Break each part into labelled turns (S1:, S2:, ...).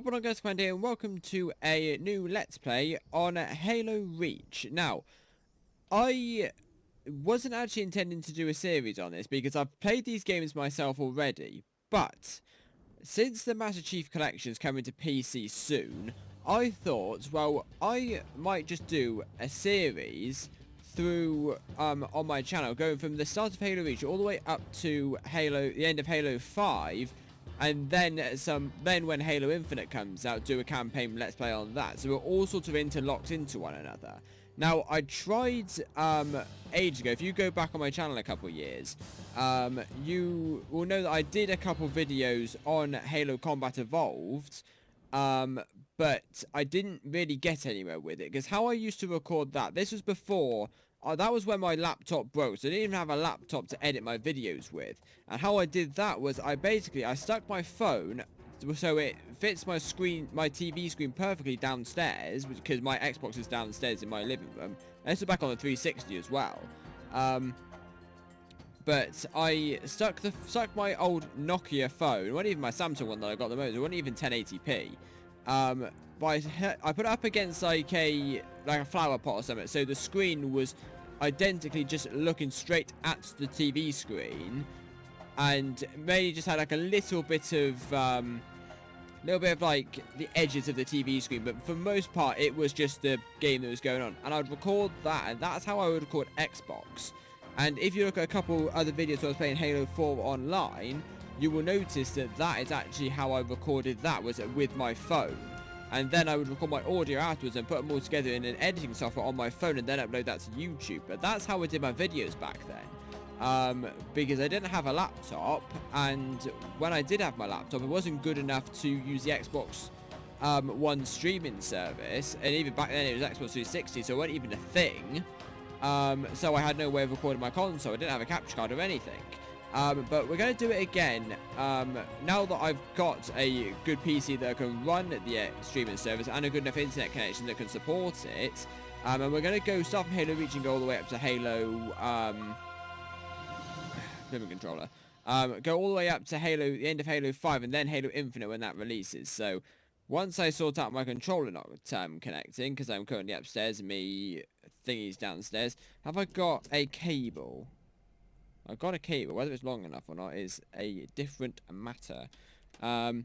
S1: What on guys, Commander here, and welcome to a new Let's Play on Halo Reach. Now, I wasn't actually intending to do a series on this because I've played these games myself already, but since the Master Chief Collection is coming to PC soon, I thought, well, I might just do a series through on my channel, going from the start of Halo Reach all the way up to the end of Halo 5. And then when Halo Infinite comes out, do a campaign Let's Play on that. So we're all sort of interlocked into one another. Now, I tried ages ago. If you go back on my channel a couple of years, you will know that I did a couple videos on Halo Combat Evolved, but I didn't really get anywhere with it. Because how I used to record that, this was before... that was when my laptop broke, so I didn't even have a laptop to edit my videos with. And how I did that was I stuck my phone so it fits my TV screen perfectly downstairs, because my Xbox is downstairs in my living room. And this is back on the 360 as well. But I stuck my old Nokia phone, it wasn't even my Samsung one that I got the most, it wasn't even 1080p. But I put it up against like a flower pot or something, so the screen was identically just looking straight at the TV screen, and maybe just had like a little bit of like the edges of the TV screen, but for the most part it was just the game that was going on, and I would record that, and that's how I would record Xbox. And if you look at a couple other videos where I was playing Halo 4 online, you will notice that that is actually how I recorded that, was with my phone. And then I would record my audio afterwards and put them all together in an editing software on my phone and then upload that to YouTube. But that's how I did my videos back then. Because I didn't have a laptop, and when I did have my laptop, it wasn't good enough to use the Xbox One streaming service. And even back then it was Xbox 360, so it wasn't even a thing. So I had no way of recording my console. I didn't have a capture card or anything. But we're going to do it again, now that I've got a good PC that can run the streaming service and a good enough internet connection that can support it. And we're going to go start from Halo Reach and go all the way up to Halo, living controller. Go all the way up to the end of Halo 5 and then Halo Infinite when that releases. So once I sort out my controller not connecting, because I'm currently upstairs and my thingy's downstairs, have I got a cable? I've got a cable. Whether it's long enough or not is a different matter. My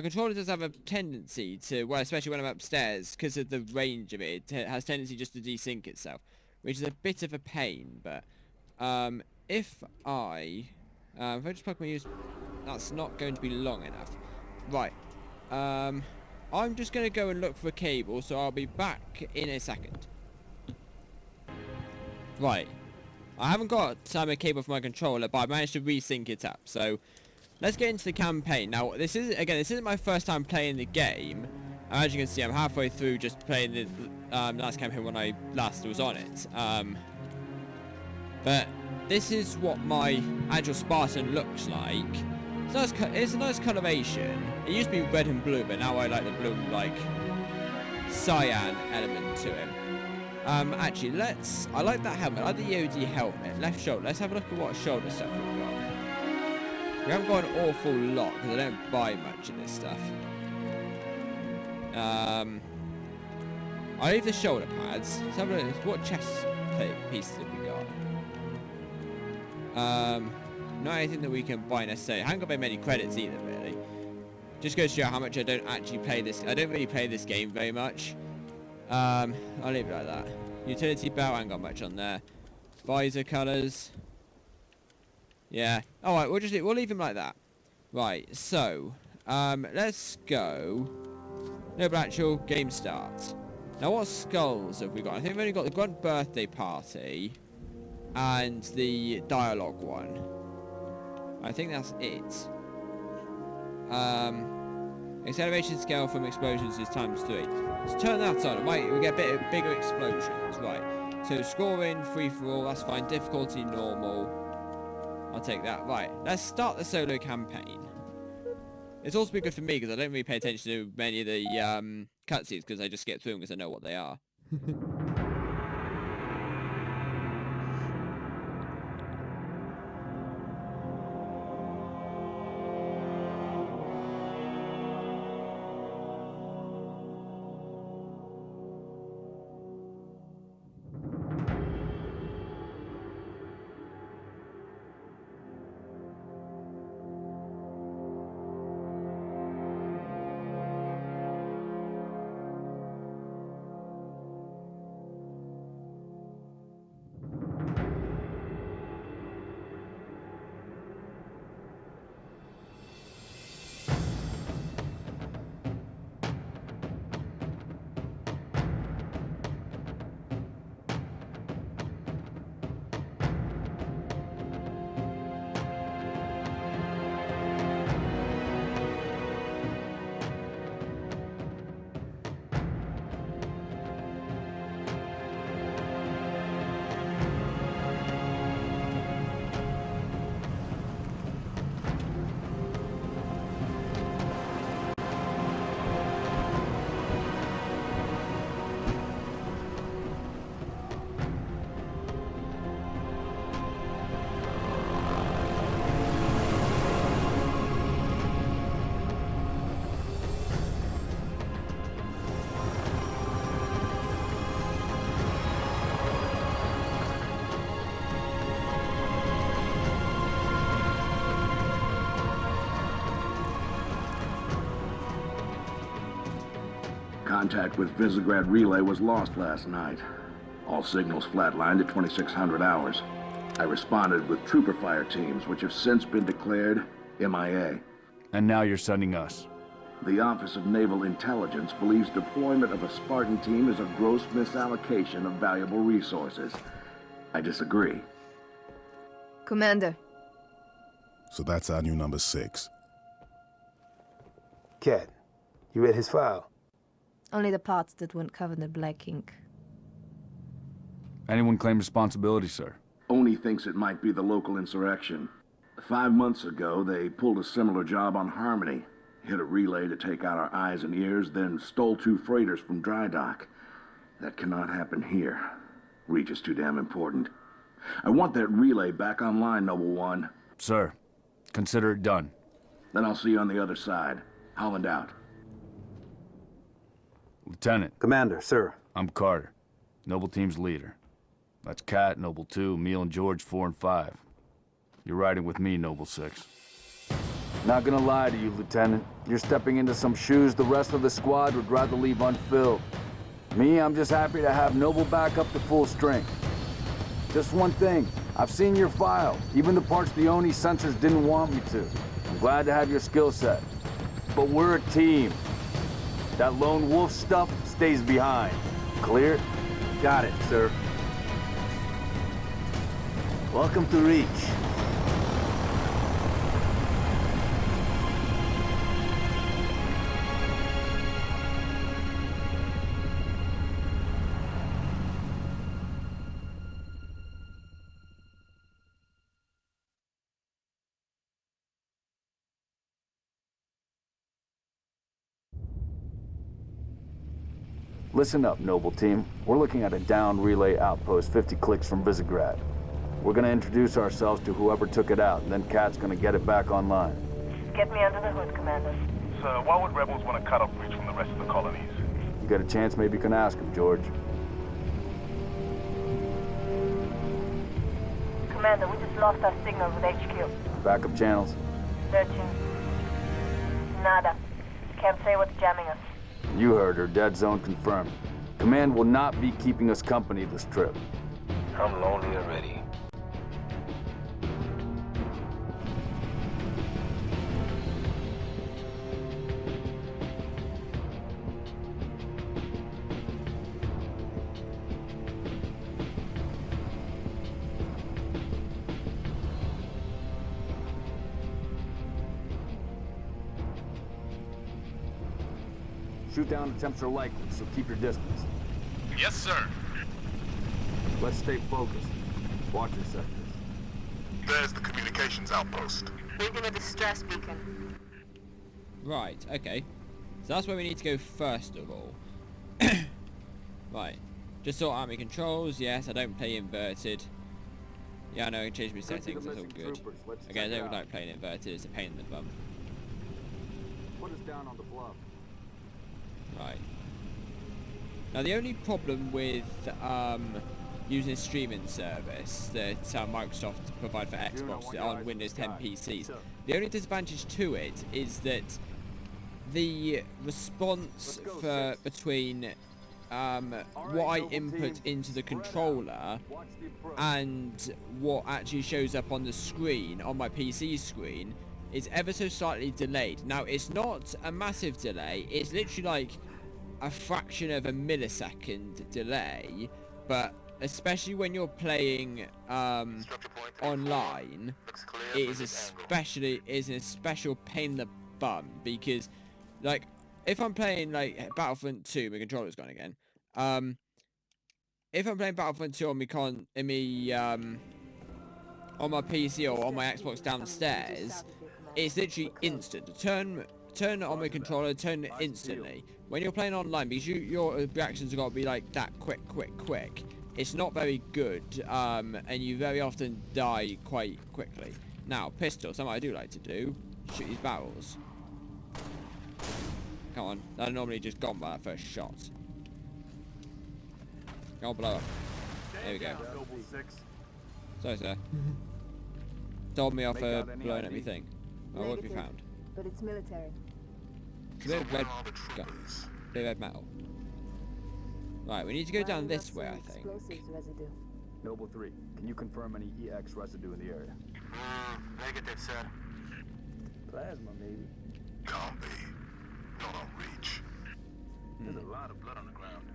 S1: controller does have a tendency to, well, especially when I'm upstairs, because of the range of it, it has tendency just to desync itself, which is a bit of a pain. But if I just plug my USB, that's not going to be long enough. Right. I'm just going to go and look for a cable, so I'll be back in a second. Right. I haven't got a cable for my controller, but I managed to resync it up. So let's get into the campaign. Now, this isn't my first time playing the game. As you can see, I'm halfway through just playing the last campaign when I last was on it. But this is what my actual Spartan looks like. It's a nice coloration. It used to be red and blue, but now I like the blue, like, cyan element to it. Actually, I like that helmet. I like the EOD helmet. Left shoulder. Let's have a look at what shoulder stuff we've got. We haven't got an awful lot, because I don't buy much of this stuff. I'll leave the shoulder pads. Let's have a look. What chest plate pieces have we got? Not anything that we can buy necessarily. I haven't got very many credits either, really. Just goes to show how much I don't actually play this. I don't really play this game very much. I'll leave it like that. Utility belt, I ain't got much on there. Visor colours. Yeah. Alright, we'll leave them like that. Right, so let's go. No, but actual game start. Now what skulls have we got? I think we've only got the Grunt birthday party and the dialogue one. I think that's it. Acceleration scale from explosions is ×3. Let's turn that on. We get a bit of bigger explosions. Right. So scoring, free for all, that's fine. Difficulty, normal. I'll take that. Right. Let's start the solo campaign. It's also been good for me because I don't really pay attention to many of the cutscenes because I just skip through them because I know what they are.
S2: Contact with Visegrad Relay was lost last night. All signals flatlined at 2600 hours. I responded with trooper fire teams, which have since been declared MIA.
S3: And now you're sending us.
S2: The Office of Naval Intelligence believes deployment of a Spartan team is a gross misallocation of valuable resources. I disagree.
S4: Commander.
S5: So that's our new number 6.
S6: Cat, you read his file?
S4: Only the parts that weren't covered in black ink.
S3: Anyone claim responsibility, sir?
S2: Only thinks it might be the local insurrection. 5 months ago, they pulled a similar job on Harmony. Hit a relay to take out our eyes and ears, then stole 2 freighters from dry dock. That cannot happen here. Reach is too damn important. I want that relay back online, Noble One.
S3: Sir, consider it done.
S2: Then I'll see you on the other side. Holland out.
S3: Lieutenant.
S6: Commander, sir.
S3: I'm Carter, Noble Team's leader. That's Cat, Noble 2, Emil and George 4 and 5. You're riding with me, Noble 6. Not gonna lie to you, Lieutenant. You're stepping into some shoes the rest of the squad would rather leave unfilled. Me, I'm just happy to have Noble back up to full strength. Just one thing, I've seen your file, even the parts the Oni sensors didn't want me to. I'm glad to have your skill set. But we're a team. That lone wolf stuff stays behind. Clear?
S6: Got it, sir. Welcome to Reach.
S3: Listen up, Noble Team. We're looking at a downed relay outpost 50 clicks from Visegrad. We're gonna introduce ourselves to whoever took it out, and then Cat's gonna get it back online.
S7: Get me under the hood, Commander.
S8: Sir, why would rebels want to cut off Reach from the rest of the colonies?
S3: You got a chance, maybe you can ask him, George.
S7: Commander, we just lost our signal with HQ.
S3: Backup channels?
S7: Searching. Nada. Can't say what's jamming us.
S3: You heard her. Dead zone confirmed. Command will not be keeping us company this trip.
S8: I'm lonely already.
S3: Shoot-down attempts are likely, so keep your distance.
S8: Yes, sir.
S3: Let's stay focused. Watch your sectors.
S5: There's the communications outpost.
S7: Reading a distress beacon.
S1: Right, okay. So that's where we need to go first of all. Right. Just sort out my controls. Yes, I don't play inverted. Yeah, I know I can change my settings. That's all good. Again, I don't like playing inverted. It's a pain in the bum.
S3: Put us down on the bluff.
S1: Right. Now the only problem with using a streaming service that Microsoft provide for Xbox on Windows 10 PCs, the only disadvantage to it is that the response between what I input into the controller and what actually shows up on the screen, on my PC screen, is ever so slightly delayed. Now, it's not a massive delay, it's literally like a fraction of a millisecond delay, but especially when you're playing online, it is an especial pain in the bum, because like if I'm playing like Battlefront 2, my controller's gone again. If I'm playing Battlefront 2 on on my PC or on my Xbox downstairs, it's literally instant. Turn on my controller, turn it instantly. When you're playing online, because your reactions have got to be like that quick, it's not very good, and you very often die quite quickly. Now, pistol, something I do like to do, shoot these barrels. Come on, that normally just gone by that first shot. Go on, blow up. There we go. Sorry, sir. Told me off for blowing up my thing. Oh, what have you found?
S4: But it's military.
S1: It's a bit of red gun. Bit of red metal. Right, we need to go down this way, I think.
S7: Explosives residue.
S3: Noble 3, can you confirm any EX residue in the area?
S8: Negative, sir.
S6: Plasma, maybe.
S5: Can't be. Not on reach.
S6: There's a lot of blood on the ground.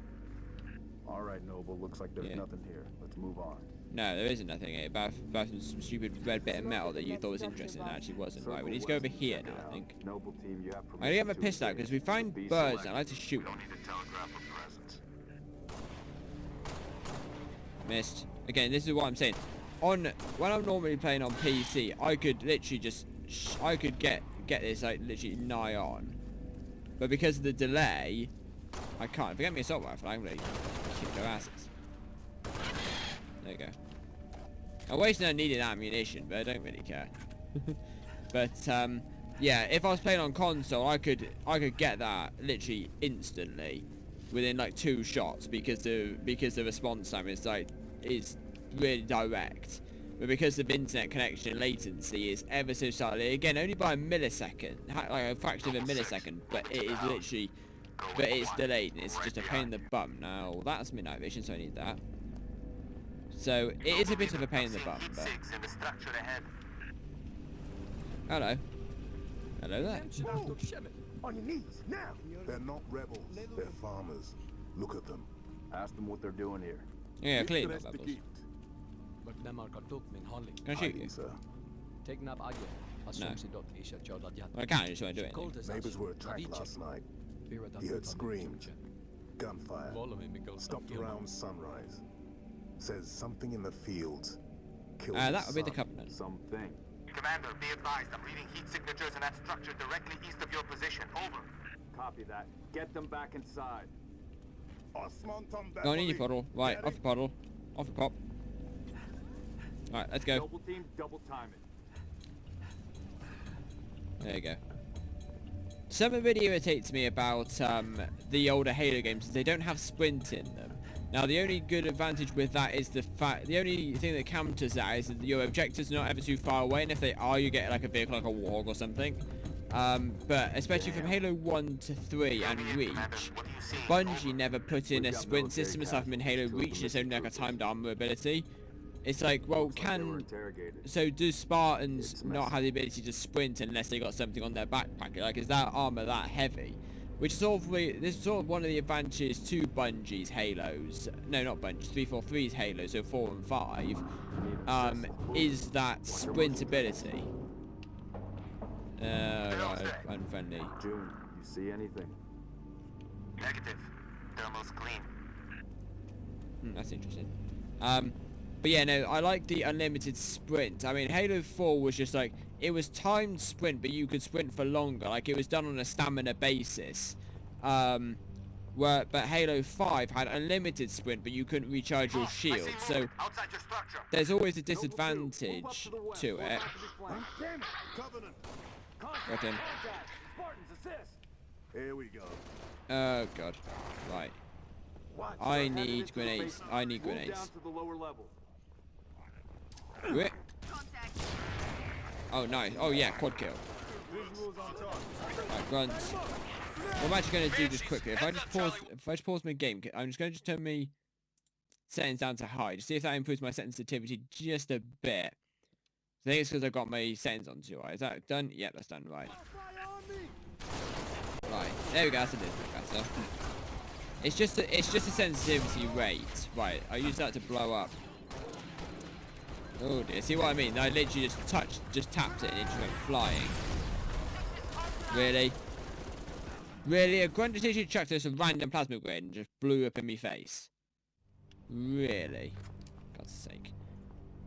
S3: All right, Noble, looks like there's
S1: Yeah.
S3: nothing here. Let's move on.
S1: No, there isn't nothing here. About some stupid red bit of metal that you thought was interesting and actually wasn't. Right, we need to go over here now, I think.
S3: Noble team, you have
S1: I'm gonna get my pistol out because we find birds and I like to shoot them.
S5: Don't need to telegraph a presence.
S1: Missed. Again, this is what I'm saying. When I'm normally playing on PC, I could literally just I could get this like literally nigh on, but because of the delay, I can't. If you get me a assault rifle, I'm gonna kick their asses. There you go. I'm wasting unneeded ammunition, but I don't really care. But yeah, if I was playing on console, I could get that literally instantly, within like 2 shots because the response time is really direct. But because of internet connection latency is ever so slightly, again only by a millisecond, like a fraction of a millisecond, but it is literally, but it's delayed and it's just a pain in the bum. Now that's midnight vision, so I need that. So it is a bit of a pain in the bum, but hello, hello there.
S5: On your knees, now! They're not rebels. They're farmers. Look at them.
S3: Ask them what they're doing here.
S1: Yeah, clearly not levels. Can I shoot you?
S5: Sir.
S1: No. I can't, I just won't do it.
S5: Neighbors were attacked last night. He heard screams, gunfire, stopped around sunrise. Says something in the fields. Killed his
S1: that would be the
S5: son.
S1: Covenant.
S3: Something.
S8: Commander, be advised. I'm reading heat signatures in that structure directly east of your position. Over.
S3: Copy that. Get them back inside.
S1: Go on in your puddle. Right, off the puddle. Off the pop. Alright, let's go.
S3: Noble team, double time it.
S1: There you go. Something really irritates me about the older Halo games is they don't have sprint in them. Now the only good advantage with that is the only thing that counters that is that your objectives are not ever too far away, and if they are, you get like a vehicle like a warg or something. But especially from Halo 1 to 3 and Reach, Bungie never put in a sprint system aside from in Halo Reach. It's only like a timed armor ability. It's like, well, so do Spartans not have the ability to sprint unless they got something on their backpack? Like, is that armor that heavy? Which is this is sort of one of the advantages to Bungie's Halos. No, not Bungie. 343's Halos, so 4 and 5. Is that sprint ability? Right, unfriendly.
S3: June, you see anything?
S8: Negative. Thermal's clean.
S1: That's interesting. But yeah, no, I like the unlimited sprint. I mean, Halo 4 was just like, it was timed sprint, but you could sprint for longer. Like, it was done on a stamina basis. But Halo 5 had unlimited sprint, but you couldn't recharge your shield. So there's always a disadvantage to it. Got him.
S5: Here we go.
S1: Oh god. Right. I need grenades. I need
S3: Down
S1: grenades.
S3: to the lower level.
S1: Wait. Oh nice. Oh yeah, quad kill. Right, grunts. What I'm actually gonna do just quickly. If I just pause my game, I'm just gonna turn my settings down to high. Just see if that improves my sensitivity just a bit. I think it's because I've got my settings on too high. Is that done? Yeah, that's done. Right. Right. There we go. That's a little bit better. It's just a sensitivity rate. Right. I use that to blow up. Oh dear. See what I mean? I literally just tapped it and it just went flying. Really? Really? A grunt just literally chucked us a random plasma grenade and just blew up in my face. Really? God's sake.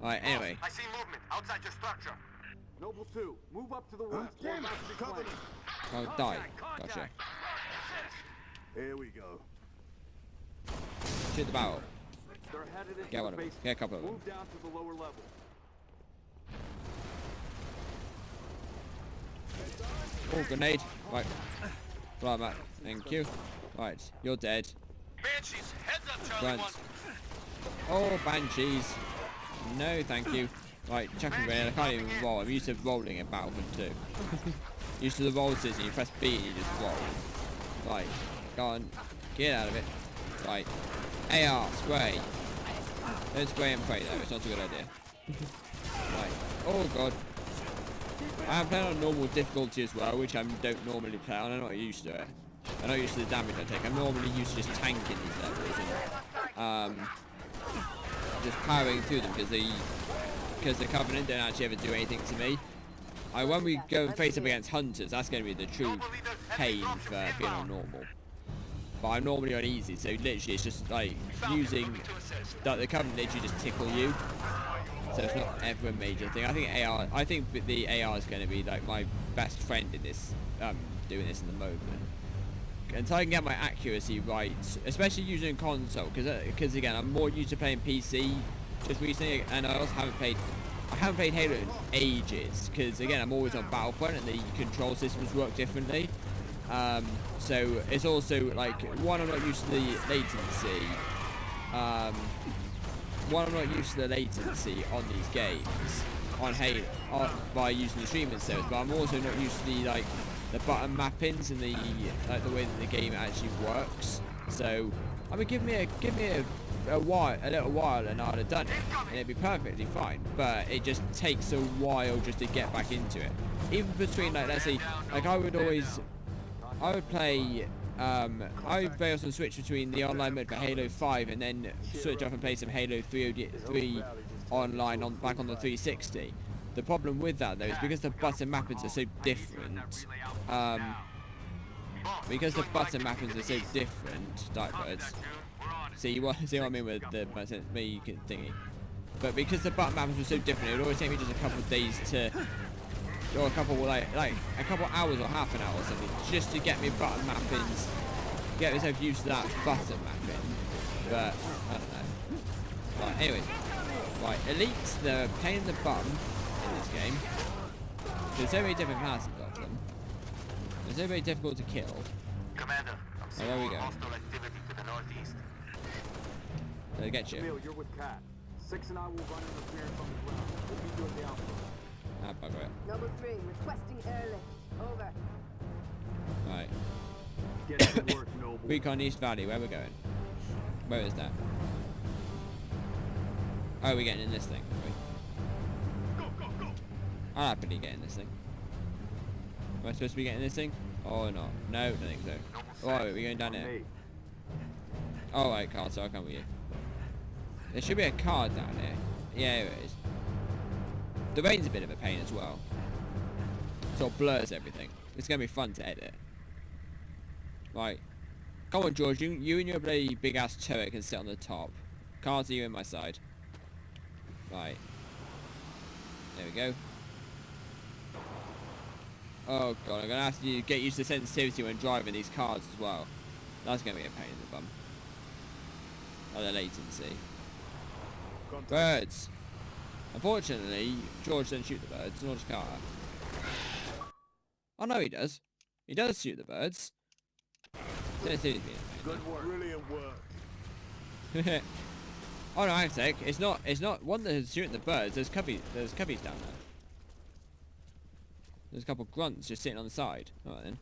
S1: Alright, anyway.
S8: I see movement outside your structure.
S3: Noble 2, move up to the west.
S5: Damn it, Covenant.
S1: Oh, die. Gotcha.
S5: Here we go.
S1: Shoot the barrel.
S3: They're headed into
S1: Get one
S3: the
S1: of them.
S3: basement.
S1: Get a couple of them.
S3: Move down to the lower level.
S1: Oh, grenade. Right. Blow him up. Thank you. Right, you're dead.
S8: Banshees, heads up, Charlie
S1: Grunt. Oh, banshees. No, thank you. Right, chucking grenade. I can't even roll. I'm used to rolling in Battlefield 2. Used to the roll system. You press B and you just roll. Right, go on. Get out of it. Right. AR, spray. Don't spray and pray though, it's not a good idea. Right. Oh god. I'm playing on normal difficulty as well, which I don't normally play on. I'm not used to it. I'm not used to the damage I take. I'm normally used to just tanking these levels and just powering through them because the Covenant don't actually ever do anything to me. When we go and face up against hunters, that's going to be the true pain for being on normal. But I'm normally on easy, so literally it's just like using the Covenant literally just tickle you. So it's not ever a major thing. I think the AR is going to be like my best friend in this, doing this in the moment. Until I can get my accuracy right, especially using console, because again I'm more used to playing PC just recently, and I also haven't played Halo in ages, because again I'm always on Battlefront and the control systems work differently. So it's also like, one, I'm not used to the latency. I'm not used to the latency on these games on Halo by using the streaming service, but I'm also not used to the button mappings and the way that the game actually works. So I mean, give me a little while and I'd have done it and it'd be perfectly fine, but it just takes a while just to get back into it. Even between let's say I would play I would very often switch between the online mode for Halo 5 and then switch off and play some Halo 3 online back on the 360. The problem with that though is because the button mappings are so different. Darkbirds. See what I mean with the thingy. But because the button mappings were so different, it would always take me just a couple of days or a couple hours or half an hour or something just to get me button mappings, get myself used to that button mapping. But I don't know. Right, anyways. Right, elites, they're a pain in the bum in this game. There's so many different classes of them. They're so very difficult to kill.
S8: Commander, I'm
S1: there we go.
S8: hostile activity to the northeast.
S1: They'll get you.
S3: Emil, you're with Cat. 6 and I will run interference on the ground. We'll meet you at the outpost.
S1: Ah, bugger it.
S7: Number 3, requesting airlift. Over.
S1: Right.
S3: Get to work, Noble.
S1: Recon East Valley, where we're going? Where is that? Oh, we're getting in this thing, are we?
S8: Go.
S1: I'll happily get in this thing. Am I supposed to be getting this thing? Oh, no. No, I don't think so. Oh, wait, we're going down here. Oh, right, Carl, so I'll come with you. There should be a card down here. Yeah, here it is. The rain's a bit of a pain as well. Sort of blurs everything. It's going to be fun to edit. Right. Come on, George. You and your bloody big-ass turret can sit on the top. Cards, are you in my side? Right. There we go. Oh, God. I'm going to have to get used to sensitivity when driving these cars as well. That's going to be a pain in the bum. Oh, the latency. Birds. Unfortunately, George doesn't shoot the birds, nor does Carter. Oh no, he does. He does shoot the birds. Good
S5: work. Brilliant work.
S1: Oh no, hang on a sec. It's not one that is shooting the birds. There's cubbies down there. There's a couple of grunts just sitting on the side. Alright then.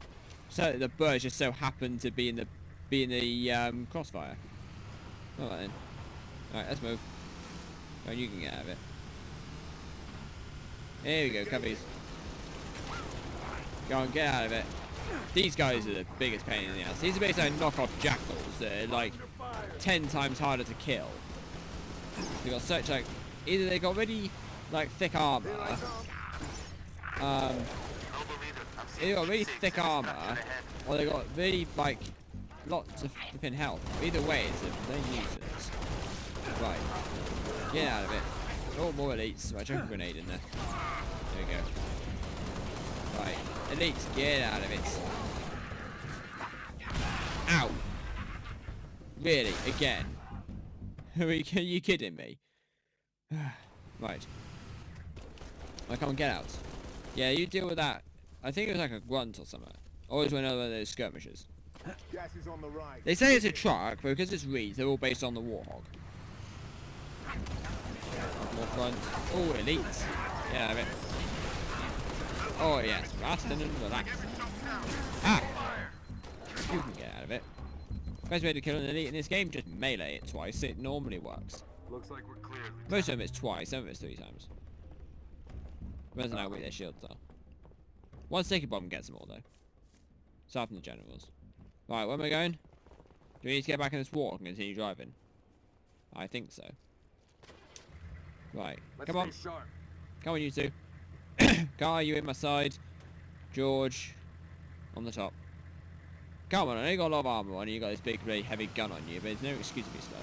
S1: So the birds just so happen to be in the crossfire. Alright then. Alright, let's move. Oh, you can get out of it. Here we go, cubbies. Go on, get out of it. These guys are the biggest pain in the ass. These are basically knockoff jackals that are like 10 times harder to kill. They got such either they got really thick armor. Either got really thick armor, or they got really lots of flipping health. Either way, they're useless. Right, get out of it. Oh, more elites. Right, chuck a grenade in there. There we go. Right, elites, get out of it. Ow! Really? Again? Are you kidding me? Right. Right, come on, get out. Yeah, you deal with that. I think it was like a grunt or something. Always went over those skirmishes.
S5: Gas is on the right.
S1: They say it's a truck, but because it's Reeds, they're all based on the Warthog. More front. Oh, elites. Get out of it. Oh, yes. Rust and relax. Ah! You can get out of it. Best way to kill an elite in this game, just melee it twice. It normally works.
S6: Looks like we're clear.
S1: Most of them it's twice, some of it's 3 times. Depends on how weak their shields are. One sticky bomb gets them all though. Aside from the generals. Right, where am I going? Do we need to get back in this walk and continue driving? I think so. Right, come on.
S6: Sharp.
S1: Come on, you two. Guy, you in my side. George, on the top. Come on, I know you got a lot of armor on you, got this big, really heavy gun on you, but there's no excuse to be slow.